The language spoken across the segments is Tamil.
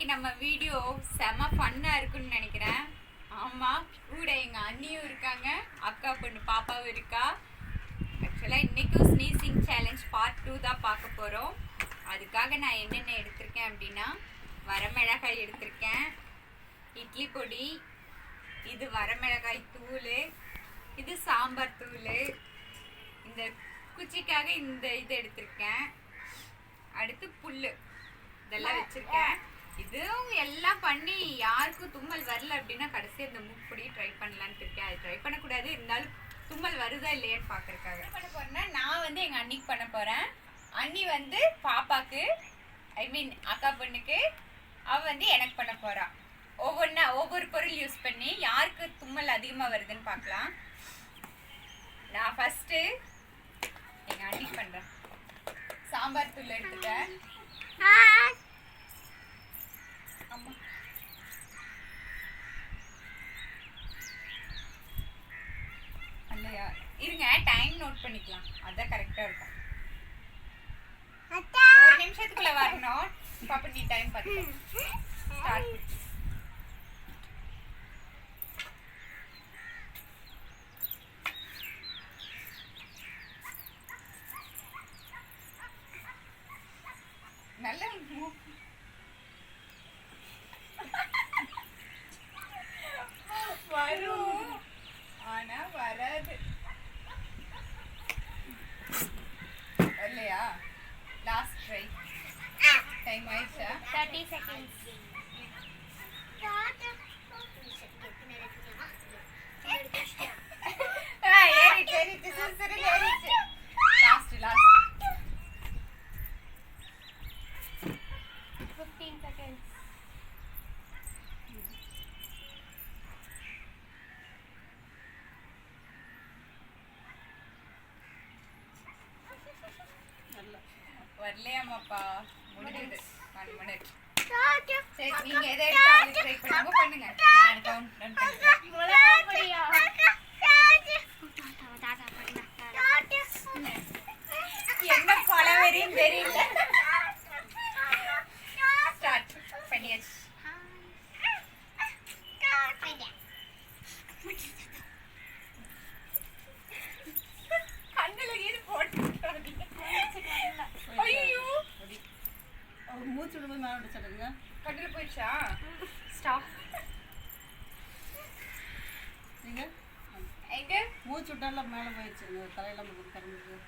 இன்னைக்கு நம்ம வீடியோ செம ஃபன்னா இருக்குன்னு நினைக்கிறேன். ஆமா, கூட எங்க அண்ணியும் இருக்காங்க, அக்கா பொண்ணு பாப்பாவும் இருக்கா. ஆக்சுவலா இன்னைக்கும் ஸ்னீசிங் சேலஞ்ச் பார்ட் 2 தான் பார்க்க போறோம். அதுக்காக நான் என்னென்ன எடுத்திருக்கேன் அப்படின்னா, வரமிளகாய் எடுத்திருக்கேன், இட்லி பொடி, இது வரமிளகாய் தூள், இது சாம்பார் தூள், இந்த குச்சிக்காக இந்த இது எடுத்திருக்கேன், அடுத்து புல்லு இதெல்லாம் வச்சிருக்கேன். இதுவும் எல்லாம் பண்ணி யாருக்கும் தும்மல் வரல அப்படின்னா கடைசி இந்த மூக்குப்பொடி ட்ரை பண்ணலான்ட்டு இருக்கேன். அது ட்ரை பண்ணக்கூடாது, இருந்தாலும் தும்மல் வருதா இல்லையான்னு பார்க்கறதுக்காக என்ன பண்ண போறேன்னா, நான் வந்து எங்கள் அண்ணிக்கு பண்ண போகிறேன். அண்ணி வந்து பாப்பாக்கு, ஐ மீன் அக்கா பொண்ணுக்கு, அவள் வந்து எனக்கு பண்ண போகிறா. ஒவ்வொரு பொருள் யூஸ் பண்ணி யாருக்கு தும்மல் அதிகமாக வருதுன்னு பார்க்கலாம். நான் ஃபஸ்ட்டு எங்கள் அண்ணிக்கு பண்ணுறேன். சாம்பார் தூள் எடுத்துட்டேன். இல்லையா, இருங்க, டைம் நோட் பண்ணிக்கலாம், அதான் கரெக்டா இருக்கும். ஒரு நிமிஷத்துக்குள்ள வரணும். பாப்பா நீ டைம் பார்த்து ஸ்டார்ட். நல்ல வரும், ஆனா வராது. வரலையா? Last try. டைம் ஆயிடுச்சா? 30 seconds. ஏறிச்சு சுசுறு ஏறிச்சு. Last 15 seconds. வரலையாமாப்பா, முடிஞ்சது. 1 minute. சரி, நீங்க எதை எடுத்து ட்ரை பண்ணுங்க. நான் கவுண்ட் பண்றேன். என்ன கொலவெறின்னு தெரியல. ஸ்டார்ட் பண்ணியாச்சு. கண்ணுல கீழே போட்டு ஐயோ, மூச்சு விடும்போது மேலே விட்டுச்சுடுங்க. கண்ணுல போயிடுச்சா? ஸ்டாப். நீங்கள் எங்க மூச்சு விட்டால மேலே போயிடுச்சுங்க, தலையெல்லாம் கறந்துருக்கு.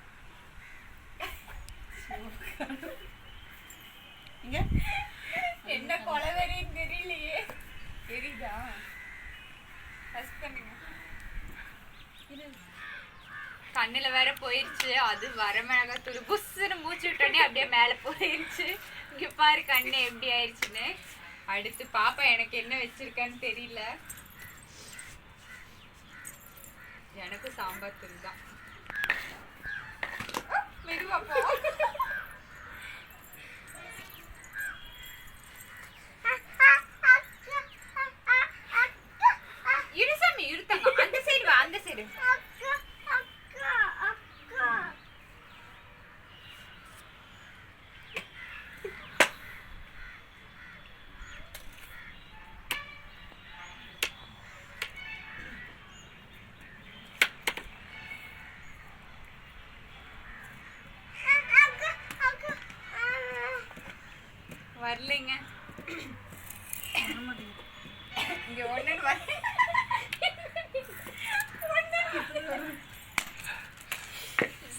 இங்கே என்ன கொலவெறின்னு தெரியலையே. தெரியுதா? ஃபர்ஸ்ட் பண்ணுங்க. இது கண்ணுல வேற போயிருச்சு. அது வரமிளகாய் தூள் புஷ்ஷுன்னு மூச்சு விட்டோடனே அப்படியே மேலே போயிருச்சு. இங்க பாரு கண்ணு எப்படி ஆயிடுச்சுன்னு. அடுத்து பாப்பா எனக்கு என்ன வச்சிருக்கான்னு தெரியல. எனக்கு சாம்பார் தூள் தான். மெதுவா போ. இருசாமி இருத்தாங்க. அந்த சைடு வா, அந்த சைடு. வரலைங்க. இங்க ஒண்ணு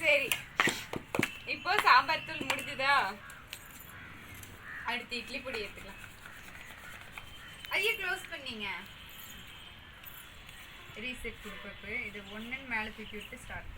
சரி, இப்போ சாம்பார் தூள் முடிஞ்சுதா? அடுத்து இட்லி பொடி எடுத்துக்கலாம். ஐயோ, க்ளோஸ் பண்ணீங்க. ரீசெட் கொடுப்பப்பு இது ஒன்றுன்னு மேலே தூக்கி விட்டு ஸ்டார்ட்.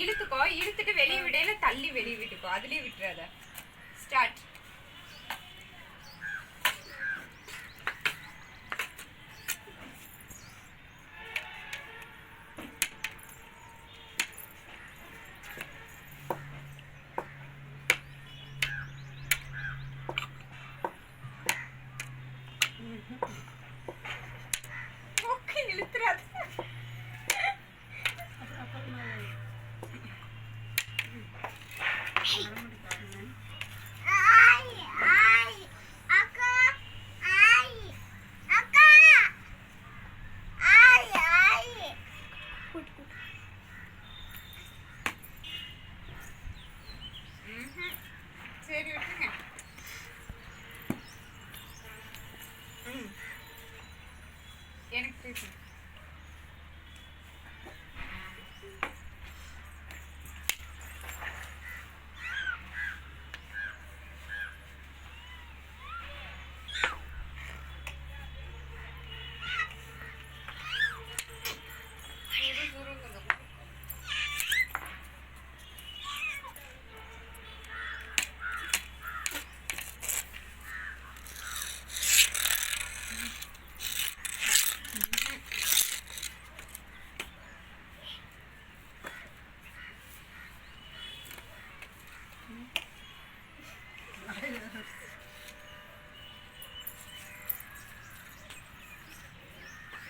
இழுத்துக்கோ, இழுத்துட்டு வெளியே விடையில தள்ளி வெளியே விட்டுக்கோ, அதுலயே விட்டுறாத. ஸ்டார்ட். ஓகே, இழுத்துறாத. சரி விட்டுருங்க. எனக்கு பேசு.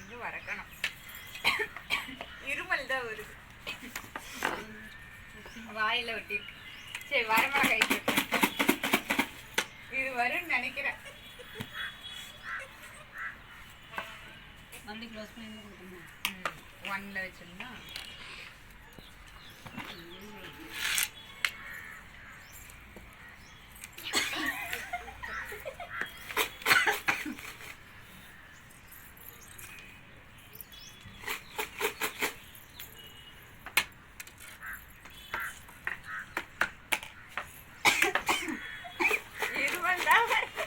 இது வரக்கணும். இருமல் தான் வருது, வாயில ஒட்டிருக்கு. சரி, வரமிளகாய் போட்டு இது வரும்னு நினைக்கிறேன். வண்டி க்ளோஸ் பண்ணி கொடுக்கணும். 1ல வச்சிருந்தா இருமல் தான் வருது.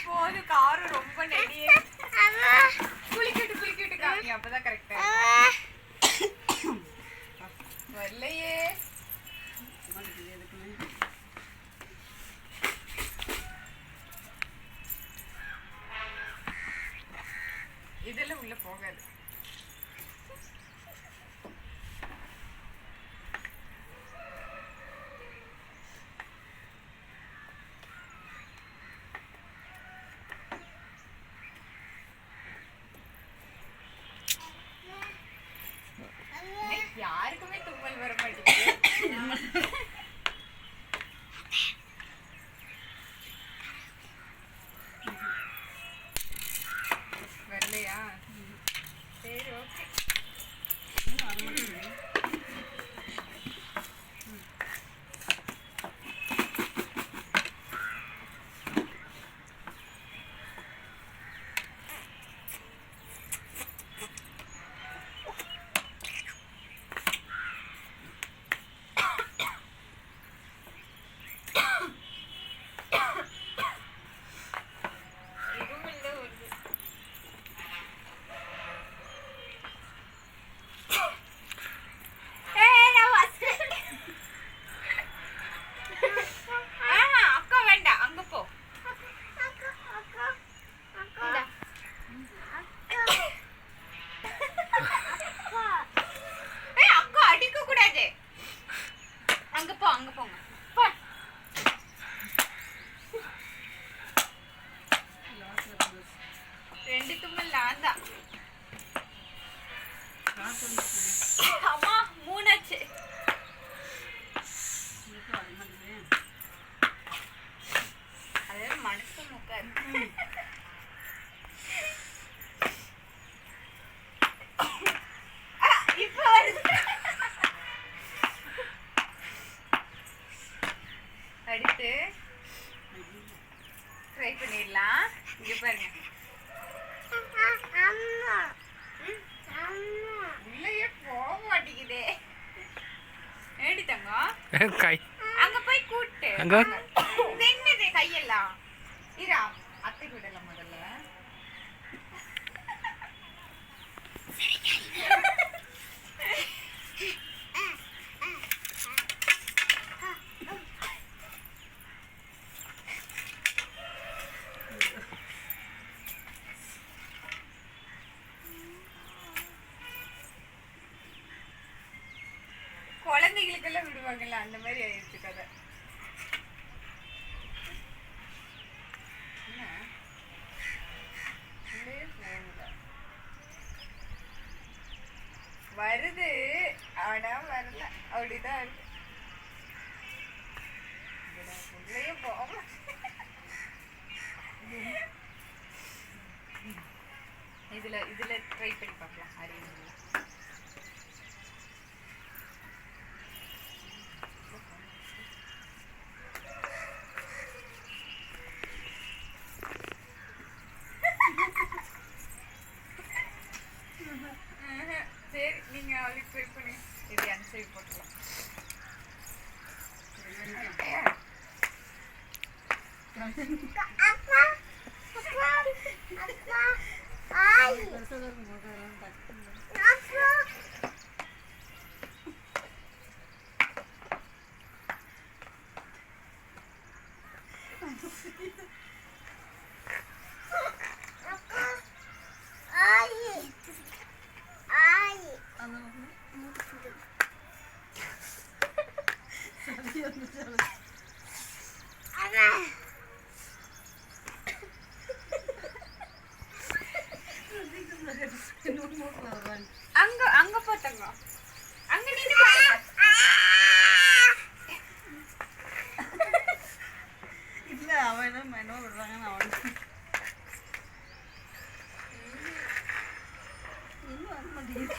போது காரம் ரொம்ப நெடியே. குளிக்கிட்டு காமி, அப்பதான் கரெக்டா வரலையே. எதுக்குமே இதெல்லாம் உள்ள போகாது. யாருக்குமே தும்மல் வர மாட்டேங்குது. வரலையா? சரி, ஓகே. இருமல் தான் வருது. அக்கா வேண்டாம், அங்க போ. அக்கா அடிக்க கூடாது. அங்க போ, அங்க போங்க. போ. ரெண்டு தும்மல் நான் தான். அம்மா 3 ஆச்சு. அது மனசு முக்காது. இப்ப வருது. அடுத்து ட்ரை பண்ணிடலாம். இங்க பாருங்க, உள்ளேயே போக மாட்டேங்குதே. தங்கம் கை அங்க போய் கூட்டு அங்க என்னது கையெல்லாம் இரா அத்தை விடல முதல்ல குழந்தைகளுக்கெல்லாம் விடுவாங்கல்ல அந்த மாதிரி ஆயிடுச்சு கதை என்ன? உள்ளே போகல. வருது ஆனா வரல அப்படிதான் இருக்கு உள்ளேயே போக இதுல ட்ரை பண்ணி பார்க்கலாம் அறிவு சரி நீங்க அவளுக்கு ட்ரை பண்ணி இது ஆன்சர் போட்டுக்கலாம் அங்க அங்க போத்தங்க அங்க நின்னு பாருங்க இல்ல அவன் என்ன விடுறாங்கன்னு அவனுக்கு இன்னும் வர மாட்டேங்குது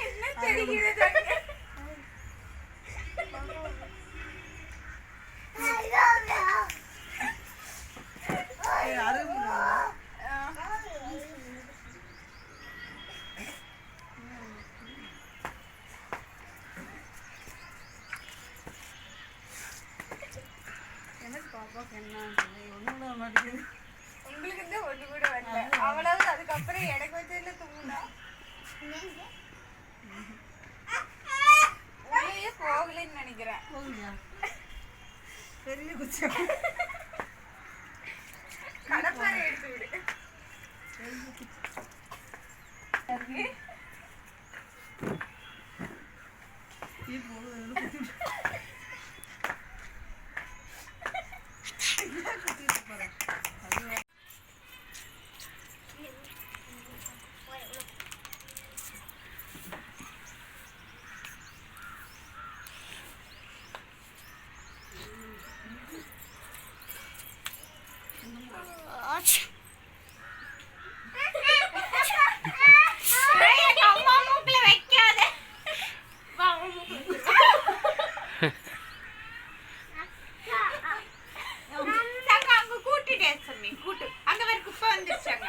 என்ன தெரிகிறது எனக்கு பாப்பாக்கு என்ன ஒன்றும் வர மாட்டேங்குது உங்களுக்கு தான் ஒண்ணு கூட வரல அவ்வளவு அதுக்கப்புறம் எனக்கு வச்சதுல தூங்குனா உள்ளேயே போகலன்னு நினைக்கிறேன் போகுதா பெரிய குச்சம் கடப்பாரை எடுத்து விடு அம்மா மூக்குல வைக்காத அங்க கூட்டிட்டே சம்மி கூட்டு அங்க வேற குப்பை வந்துருச்சாங்க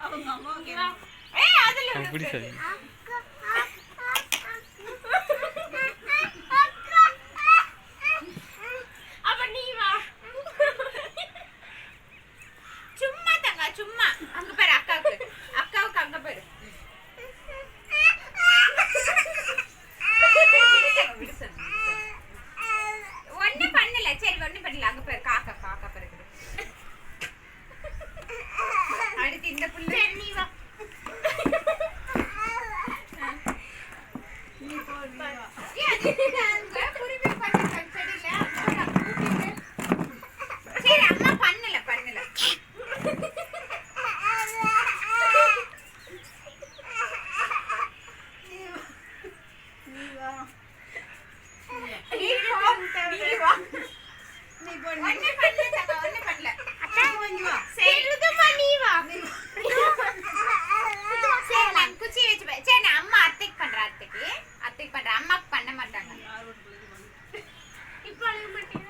அவங்க அம்மாவுக்கு அதுல அப்படி சரி அப்ப நீ வா சும்மா தங்க சும்மா அங்க பாரு அக்காவுக்கு அங்க பாரு ஒண்ணும் பண்ணல சரி ஒண்ணும் பண்ணல அங்க பாரு காக்கா பாரு அடுத்து இந்த புள்ள நீ வா சரி அம்மா பண்ணல குச்சி வச்சு சரி அம்மா அத்தைக்கு பண்றேன் அம்மாக்கு பண்ண மாட்டாங்க இப்போ அழுக மாட்டீங்க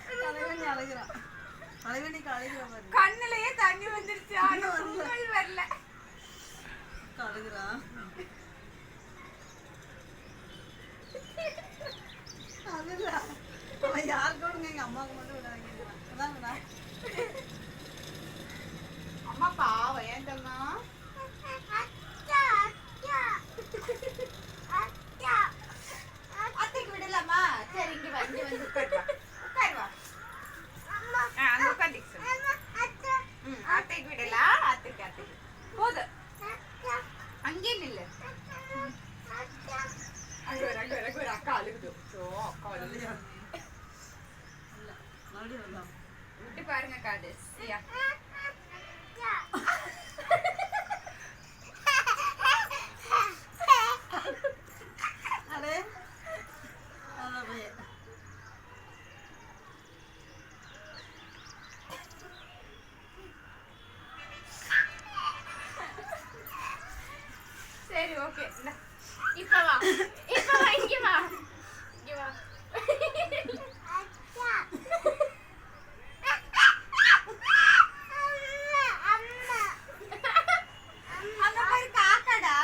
தலைவணி அழகிறான். தலைவணிக்கு அழகிற மாதிரி கண்ணுலயே தண்ணி வந்துருச்சு ஆனா உங்கள் வரல. அழுகிறான். அதுதான் அவன் யாருக்கு விடுங்க, எங்க அம்மாவுக்கு மட்டும் விடாதீங்கிறான். அதான்டா. அம்மா பாவம் ஏன் தம்மா அத்தைக்கு விடலாமா? சரி இங்க வந்து வந்து உட்காருவா உட்காருவா. அங்க உட்காந்துக்க சொல்லு. அத்தைக்கு விடலாம். அத்தைக்கு போதும் அங்கே நில்லு. அங்க ஒரு அக்கா அழுகுது. அக்கா அழுகுது. இல்ல, மறுபடியும் வரலாம். விட்டு பாருங்க காது சியா. அடே அதான் போய் சரி ஓகே இப்ப வா இங்க வா இங்க வா. அங்க பாரு காக்காடா.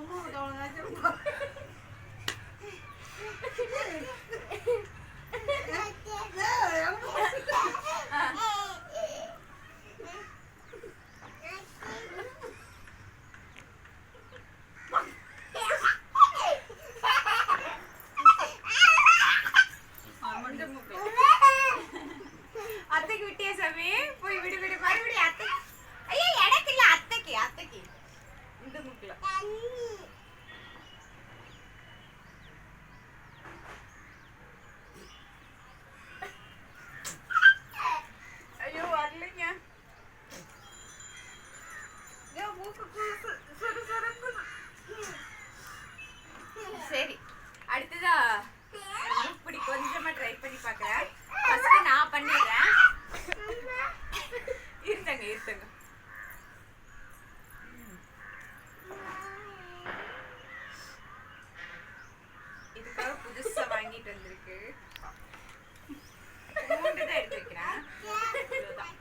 அம்மாவுக்கு அவ்வளோ நினைச்சிருப்பா. அத்தைக்கு விட்டியா சாமி? போய் விடு விடு மறுபடியும் அத்தை. ஐயா எனக்கு இல்ல அத்தைக்கு அத்தைக்கு இந்த முக்குல. ஐயோ வரலைங்க. சரி அடுத்ததா இப்படி கொஞ்சமா ட்ரை பண்ணி பார்க்கறேன். ஃபர்ஸ்ட் நான் பண்ணிடுறேன். இருங்க இதுக்காக புதுசா வாங்கிட்டு வந்திருக்கு. மூணு தான் எடுத்து வைக்கிறேன். இவ்வளவுதான்.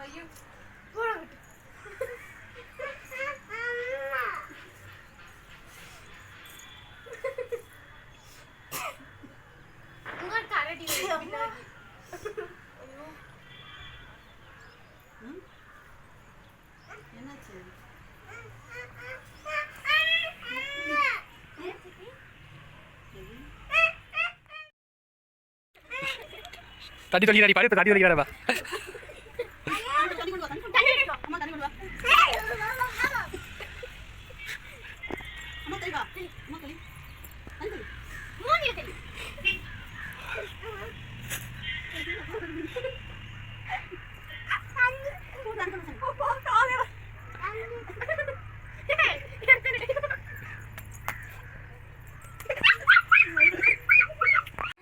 ஐயோ போடா விட்டு. என்னாச்சு? தண்ணி தொழிலாடி பாரு. இப்போ தண்ணி தொழிலாடா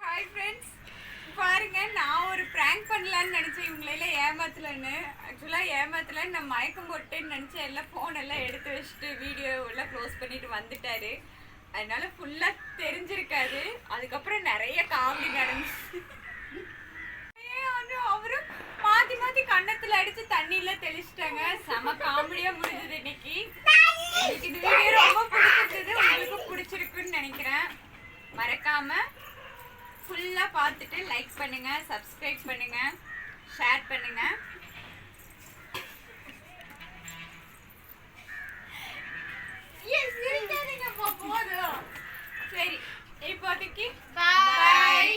ஹாய் ஃப்ரெண்ட்ஸ், பாருங்க நான் ஒரு பிராங்க் பண்ணலான்னு நினைச்சேன். இவங்களெல்லாம் ஏமாத்தலன்னு. ஆக்சுவலாக ஏமாத்தலன்னு நான் மயக்கம் போட்டேன்னு நினச்சேன். எல்லாம் ஃபோன் எல்லாம் எடுத்து வச்சுட்டு வீடியோ எல்லாம் க்ளோஸ் பண்ணிட்டு வந்துட்டாரு. அதனால ஃபுல்லாக தெரிஞ்சிருக்காது. அதுக்கப்புறம் நிறைய காமெடி நடந்துச்சு. அவரும் மாத்தி மாத்தி கண்ணத்துல அடிச்சு தண்ணியில தெளிச்சிட்டாங்க. செம காமெடியா முடிஞ்சது இன்னைக்கு. எனக்கு இந்த வீடியோ ரொம்ப பிடிச்சிருந்தது. உங்களுக்கு பிடிச்சிருக்குன்னு நினைக்கிறேன். மறக்காம ஃபுல்லா பார்த்துட்டு லைக் பண்ணுங்க, சப்ஸ்கிரைப் பண்ணுங்க, ஷேர் பண்ணுங்க. சிரிக்காதீங்க போதும். சரி இப்போதைக்கு Bye. பாய்.